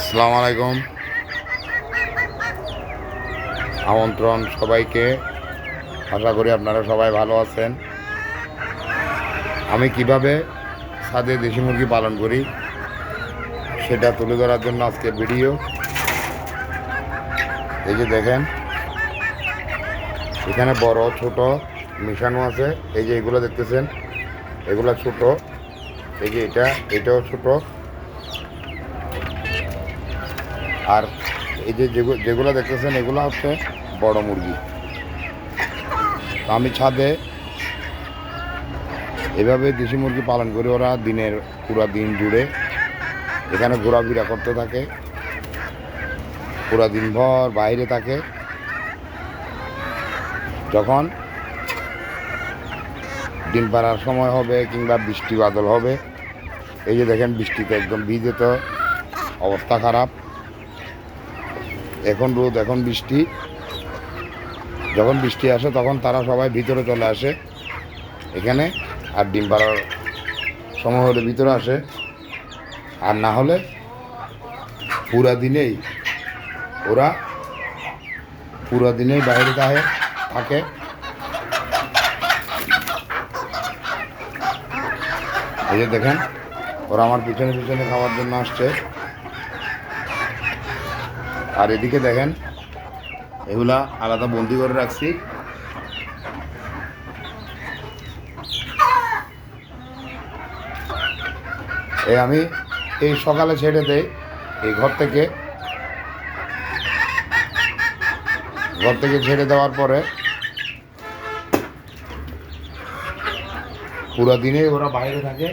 আসসালামু আলাইকুম। আমন্ত্রণ সবাইকে। আশা করি আপনারা সবাই ভালো আছেন। আমি কিভাবে ছাদে দেশি মুরগি পালন করি সেটা তুলে ধরার জন্য আজকের ভিডিও। এই যে দেখেন, এখানে বড় ছোট মিশানো আছে। এই যে এগুলো দেখতেছেন, এগুলো ছোট। এই যে এটাও ছোট। আর এই যে যেগুলো দেখতেছেন এগুলো হচ্ছে বড় মুরগি। তো আমি ছাদে এভাবে দেশি মুরগি পালন করি। ওরা দিনের পুরো দিন জুড়ে এখানে ঘোরাফেরা করতে থাকে, পুরো দিনভর বাইরে থাকে। যখন দিন পাড়ার সময় হবে কিংবা বৃষ্টি বাদল হবে, এই যে দেখেন বৃষ্টিতে একদম ভিজে, তো অবস্থা খারাপ। এখন রোদ, এখন বৃষ্টি। যখন বৃষ্টি আসে তখন তারা সবাই ভিতরে চলে আসে এখানে, আর ডিম পাড়ার সময় হলে ভিতরে আসে। আর না হলে পুরা দিনেই বাইরে থাকে। এই যে দেখেন, ওরা আমার পিছনে পিছনে খাওয়ার জন্য আসছে। আর এদিকে দেখেন, এগুলা আলাদা বন্দি করে রাখছি। আমি এই সকালে ছেড়ে দেই। এই ঘর থেকে ছেড়ে দেওয়ার পরে পুরো দিনে ওরা বাইরে থাকে।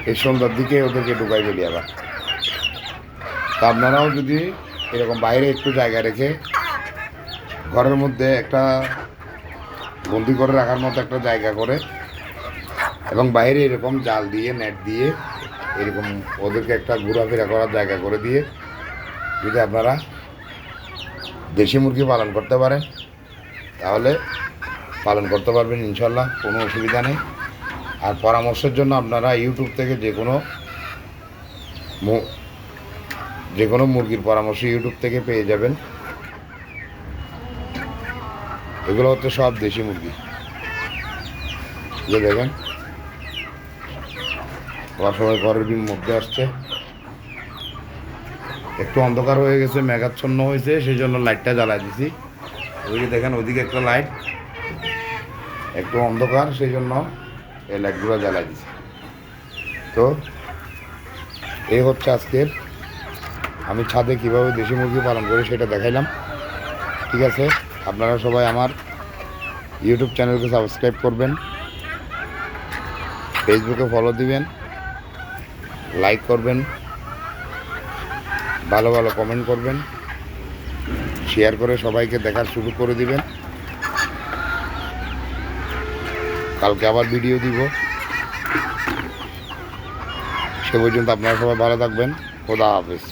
এই সন্ধ্যার দিকে ওদেরকে ঢুকাই ফেলি আবার। তা আপনারাও যদি এরকম বাইরে একটু জায়গা রেখে ঘরের মধ্যে একটা বন্দি করে রাখার মতো একটা জায়গা করে, এবং বাইরে এরকম জাল দিয়ে, নেট দিয়ে, এরকম ওদেরকে একটা ঘোরাফেরা করার জায়গা করে দিয়ে যদি আপনারা দেশি মুরগি পালন করতে পারেন, তাহলে পালন করতে পারবেন ইনশাল্লাহ, কোনো অসুবিধা নেই। আর পরামর্শের জন্য আপনারা ইউটিউব থেকে যে কোনো মুরগির পরামর্শ ইউটিউব থেকে পেয়ে যাবেন। এগুলো হচ্ছে সব দেশি মুরগি। যে দেখেন, ওরা সবাই ঘরের মধ্যে আসছে। একটু অন্ধকার হয়ে গেছে, মেঘাচ্ছন্ন হয়েছে, সেই জন্য লাইটটা জ্বালাই দিছি। ওইদিকে দেখেন, ওইদিকে একটা লাইট, একটু অন্ধকার, সেই জন্য এই লাইটগুলো জ্বালাই দিছি। তো এই হচ্ছে আজকের আমি ছাদে কীভাবে দেশি মুরগি পালন করি সেটা দেখাইলাম। ঠিক আছে, আপনারা সবাই আমার ইউটিউব চ্যানেলকে সাবস্ক্রাইব করবেন, ফেসবুকে ফলো দিবেন, লাইক করবেন, ভালো ভালো কমেন্ট করবেন, শেয়ার করে সবাইকে দেখার শুরু করে দিবেন। কালকে আবার ভিডিও দিব। সে পর্যন্ত আপনারা সবাই ভালো থাকবেন। খোদা হাফেজ।